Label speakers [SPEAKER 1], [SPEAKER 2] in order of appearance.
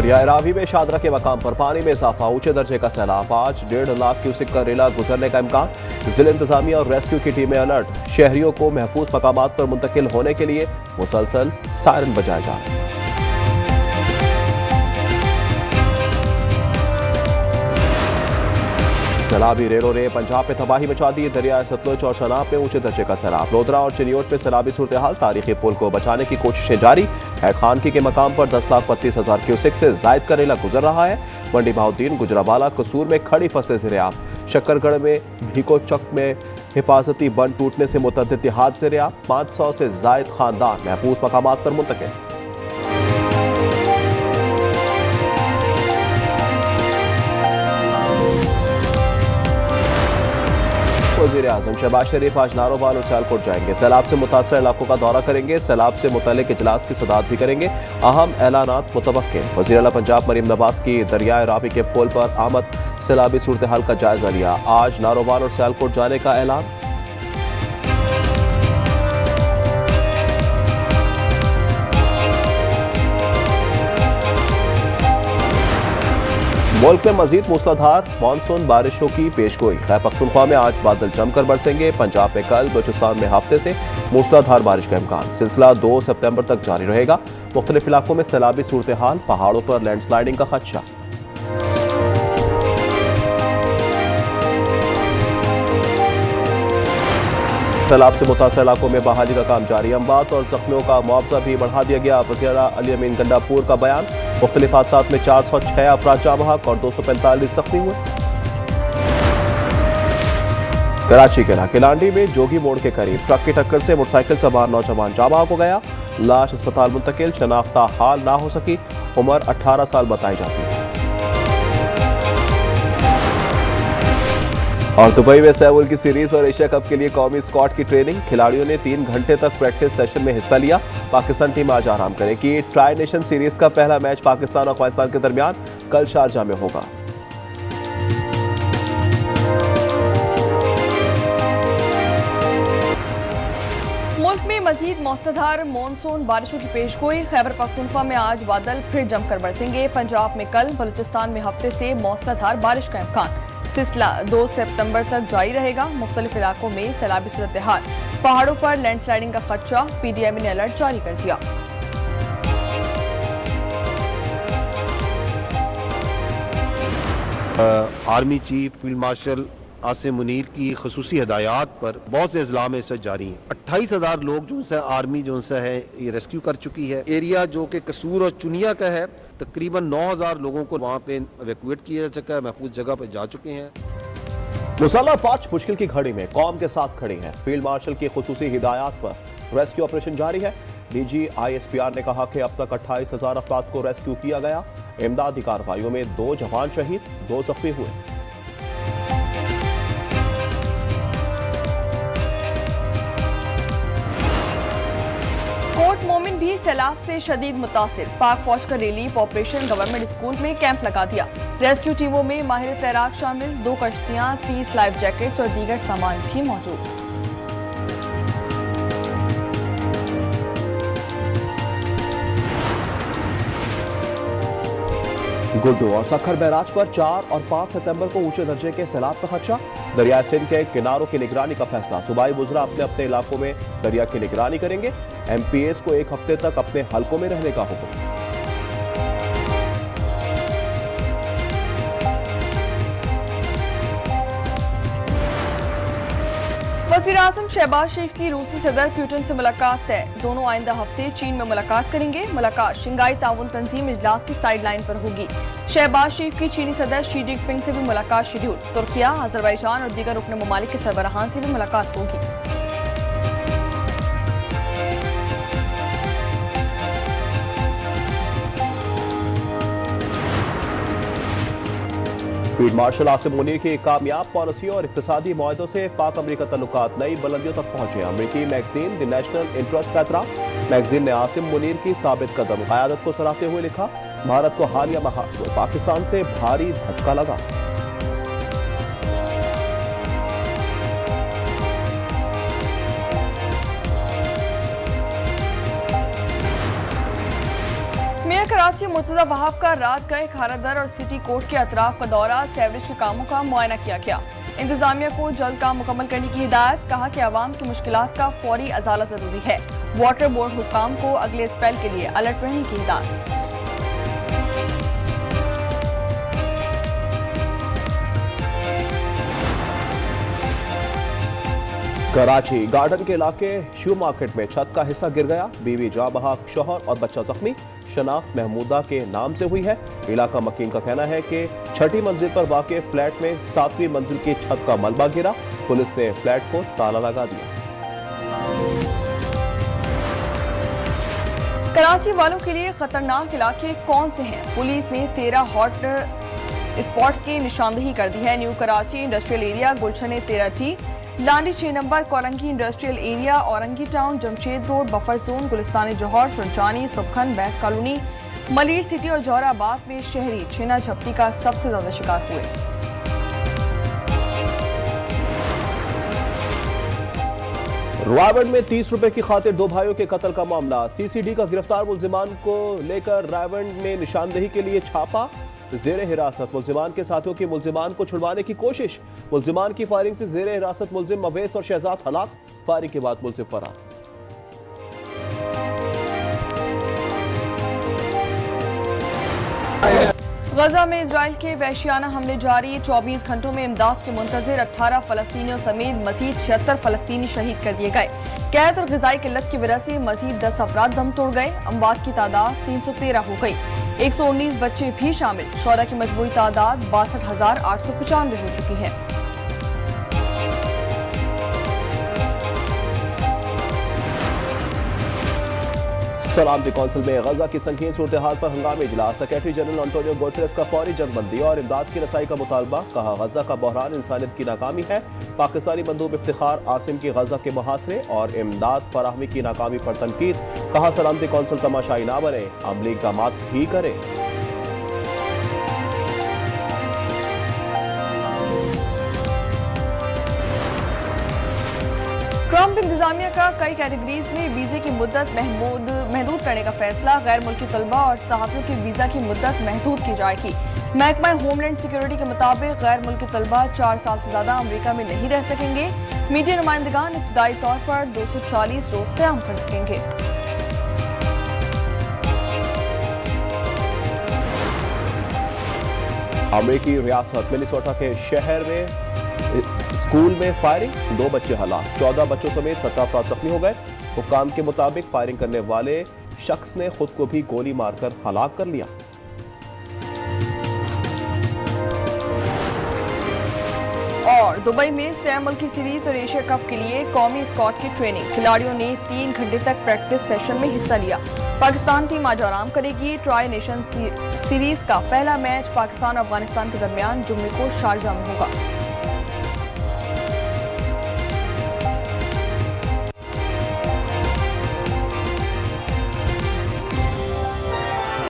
[SPEAKER 1] दरिया रावी में शादरा के मकाम पर पानी में इजाफा, ऊंचे दर्जे का सैलाब। आज 1.5 लाख क्यूसेक का रेला गुजरने का इम्कान। जिला इंतजामिया और रेस्क्यू की टीमें अलर्ट। शहरियों को महफूज मकामात पर मुंतकिल होने के लिए मुसलसल सायरन बजाए जा रहे हैं। सैलाबी रेलों ने पंजाब में तबाही मचा दी। दरिया सतलुज और शनाब में ऊंचे दर्जे का सैलाब। लोधरा और चिनियोट में सैलाबी सूरत हाल। तारीखी पुल को बचाने की कोशिशें जारी है। खानकी के मकाम पर 10,32,000 क्यूसेक से जायद का रेला गुजर रहा है। मंडी बहाउद्दीन, गुजरावाला, कसूर में खड़ी फसलें ज़ेर-ए-आब। शक्करगढ़ में भीकोचक में हिफाजती बंद टूटने से मुतअद्दिद हादसे ज़ेर-ए-आब। 500 से जायद खानदान महफूज मकामात पर मुंतकिल। वज़ीर-ए-आज़म शहबाज शरीफ आज नारोवाल और सियालकोट जाएंगे। सैलाब से मुतासर इलाकों का दौरा करेंगे। सैलाब से मुतल्लिक इजलास की सदात भी करेंगे। अहम ऐलानात मुतवक्के। वज़ीर आला पंजाब मरीम नवाज की दरियाए रावी के पुल पर आमद। सैलाबी सूरत हाल का जायजा लिया। आज नारोवाल और सियालकोट जाने का ऐलान। मुल्क में मजीद मूसलाधार मानसून बारिशों की पेशगोई। खैबर पख्तूनख्वा में आज बादल जमकर बरसेंगे। पंजाब में कल, बलूचिस्तान में हफ्ते से मूसलाधार बारिश का इम्कान। सिलसिला 2 सितंबर तक जारी रहेगा। मुख्तलिफ इलाकों में सैलाबी सूरत हाल। पहाड़ों पर लैंडस्लाइडिंग का खदशा। सैलाब से मुतासर इलाकों में बहाली का काम जारी। अमवात और जख्मियों का मुआवजा भी बढ़ा दिया गया। वज़ीर आला अली अमीन गंडापुर का बयान। मुख्तलिफ हादसात में 406 अफराद जाँ बहक और 245 जख्मी हुए। कराची के इलाके लांडी में जोगी मोड़ के करीब ट्रक की टक्कर से मोटरसाइकिल सवार नौजवान जाँ बहक हो गया। लाश अस्पताल मुंतकिल। शनाख्ता हाल ना हो सकी। उम्र 18 साल बताई जाती है। और दुबई में सहवाल की सीरीज और एशिया कप के लिए कौमी स्क्वाड की ट्रेनिंग। खिलाड़ियों ने 3 घंटे तक प्रैक्टिस सेशन में हिस्सा लिया। पाकिस्तान टीम आज आराम करेगी। ट्राई नेशन सीरीज का पहला मैच पाकिस्तान और अफगानिस्तान के दरमियान कल शारजाह में होगा।
[SPEAKER 2] मुल्क में मजीद मौसलाधार मानसून बारिशों की पेशगोई। खैबर पख्तूनख्वा में आज बादल फिर जमकर बरसेंगे। पंजाब में कल, बलूचिस्तान में हफ्ते से मौसलाधार बारिश का इम्कान। सिलसिला 2 सितंबर तक जारी रहेगा। मुख्तलिफ इलाकों में सैलाबी सूरत हाल। पहाड़ों पर लैंडस्लाइडिंग का खदशा। PDMA ने अलर्ट जारी कर दिया।
[SPEAKER 3] Army chief field marshal Asim Munir की खसूसी हदायत पर बहुत से अजला में इससे जारी हैं। 28,000 लोग जो से आर्मी जो से है ये रेस्क्यू कर चुकी है। एरिया जो कि कसूर और चुनिया का है, तकरीबन 9,000 लोगों को वहाँ पे इवैक्यूएट किया जा चुका है। महफूज जगह पे जा चुके हैं।
[SPEAKER 1] मुसल्लह फौज मुश्किल की घड़ी में कौम के साथ खड़ी है। फील्ड मार्शल की खुसूसी हिदायत पर रेस्क्यू ऑपरेशन जारी है। DG ISPR ने कहा कि अब तक 28,000 अफराद को रेस्क्यू किया गया। इमदादी कार्रवाइयों में 2 जवान शहीद, 2 जख्मी हुए।
[SPEAKER 2] कोट मोमिन भी सैलाब से शदीद मुतासिर। पाक फौज का रिलीफ ऑपरेशन गवर्नमेंट स्कूल में कैंप लगा दिया। रेस्क्यू टीमों में माहिर तैराक शामिल। 2 कश्तियां, 30 लाइफ जैकेट्स और दीगर सामान भी मौजूद।
[SPEAKER 1] गुड्डू और सखर बैराज पर 4 और 5 सितंबर को ऊंचे दर्जे के सैलाब का खदशा। दरिया सिंध के किनारों की निगरानी का फैसला। सूबाई वुज़रा अपने अपने इलाकों में दरिया की निगरानी करेंगे। MPAs को 1 हफ्ते तक अपने हलकों में रहने का हुक्म।
[SPEAKER 2] वज़ीर-ए-आज़म शहबाज शरीफ की रूसी सदर पुतिन से मुलाकात तय। दोनों आइंदा हफ्ते चीन में मुलाकात करेंगे। मुलाकात शंघाई ताउन तंजीम इजलास की साइड लाइन पर होगी। शहबाज शरीफ की चीनी सदर शी जिनपिंग से भी मुलाकात शेड्यूल। तुर्किया, अजरबैजान और दीगर रुकन ममालिक के सरबराहान से भी मुलाकात होगी।
[SPEAKER 1] फील्ड मार्शल आसिम मुनीर की कामयाब पॉलिसी और इक्तिसादी मुआहदों से पाक अमरीका तल्लुकात नई बुलंदियों तक पहुंचे। अमरीकी मैगजीन द नेशनल इंटरेस्ट का एतराफ। मैगजीन ने आसिम मुनीर की साबित कदम क़यादत को सराहते हुए लिखा, भारत को हालिया माह में पाकिस्तान से भारी धक्का लगा।
[SPEAKER 2] कराची मुर्तजा वहाब का रात गए खारादर और सिटी कोर्ट के अतराफ का दौरा, सेवरेज के कामों का मुआयना किया गया। इंतजामिया को जल्द काम मुकम्मल करने की हिदायत, कहा कि आवाम की मुश्किलात का फौरी अजाला जरूरी है। वाटर बोर्ड हुक्काम को अगले स्पेल के लिए अलर्ट रहने की हिदायत।
[SPEAKER 1] कराची गार्डन के इलाके शू मार्केट में छत का हिस्सा गिर गया, बीवी जाँ बहक, शौहर और बच्चा जख्मी। शनाख्त महमूदा के नाम से हुई है। इलाका मकीन का कहना है कि 6ठी मंजिल पर वाक़े फ्लैट में 7वीं मंजिल की छत का मलबा गिरा। पुलिस ने फ्लैट को ताला लगा दिया।
[SPEAKER 2] कराची वालों के लिए खतरनाक इलाके कौन से हैं? पुलिस ने 13 हॉट स्पॉट्स की निशानदेही कर दी है। New Karachi industrial area, Gulshan 13T, Landhi 6 number, Korangi industrial area, Orangi town, Jamshed road, buffer zone, Gulistani Jauhar, Surjani, सुबखन, बैस कॉलोनी, मलिर सिटी और जौहराबाद में शहरी छीना झपटी का सबसे ज्यादा शिकार हुए।
[SPEAKER 1] रायवंड में 30 रुपए की खातिर 2 भाइयों के कत्ल का मामला। सीसीडी का गिरफ्तार मुल्जिमान को लेकर रायवंड में निशानदेही के लिए छापा। जेर हिरासत मुल्जिमान के साथियों की मुल्जिमान को छुड़वाने की कोशिश। मुल्जिमान की फायरिंग से जेर हिरासत मुल्जिम अवैस और शहजाद हलाक। फायरिंग के बाद मुल्जिम फरार।
[SPEAKER 2] गजा में इजराइल के वहशियाना हमले जारी, 24 घंटों में इमदाद के मुंतजिर 18 फलस्तीनियों समेत मजीद 76 फलस्तीनी शहीद कर दिए गए। कैद और ग़िज़ाई किल्लत की वजह से मजीद 10 अफराद दम तोड़ गए। अमवात की तादाद 313 हो गई। 119 बच्चे भी शामिल। शोहदा की मजमूई तादाद 62,895 हो चुकी है।
[SPEAKER 1] सलामती कौंसिल में गजा की संगीन सूरत हाल पर हंगामी इजलास। सेक्रेटरी जनरल एंटोनियो गुटेरेस का फौरी जंगबंदी और इमदाद की रसाई का मुतालबा। कहा गजा का बहरान इंसानियत की नाकामी है। पाकिस्तानी मंदूब इफ्तिखार आसिम की गजा के मुहासरे और इमदाद फराहमी की नाकामी पर तनकीद। कहा सलामती कौंसिल तमाशाई ना बने, अमली इक़दामात ही करे।
[SPEAKER 2] ट्रंप इंतजामिया का कई कैटेगरीज में वीजे की मुद्दत महदूद करने का फैसला। गैर मुल्की तलबा और सहाफ़ियों की वीजा की मुद्दत महदूद की जाएगी। महकमा होमलैंड सिक्योरिटी के मुताबिक गैर मुल्की तलबा 4 साल से ज्यादा अमरीका में नहीं रह सकेंगे। मीडिया नुमाइंदगान इब्तदाई तौर पर 240 रोज क़याम कर सकेंगे।
[SPEAKER 1] अमेरिकी रियासत मिनेसोटा के शहर में स्कूल में फायरिंग, 2 बच्चे हलाक, 14 बच्चों समेत 17 अफराद जख्मी हो गए। हुक्काम के मुताबिक फायरिंग करने वाले शख्स ने खुद को भी गोली मारकर हलाक कर लिया।
[SPEAKER 2] और दुबई में सह मुल्की सीरीज और एशिया कप के लिए कौमी स्क्वाड की ट्रेनिंग। खिलाड़ियों ने 3 घंटे तक प्रैक्टिस सेशन में हिस्सा लिया। पाकिस्तान टीम आज आराम करेगी। ट्राई नेशन सीरीज का पहला मैच पाकिस्तान और अफगानिस्तान के दरमियान जुम्मे को शारजाह में होगा।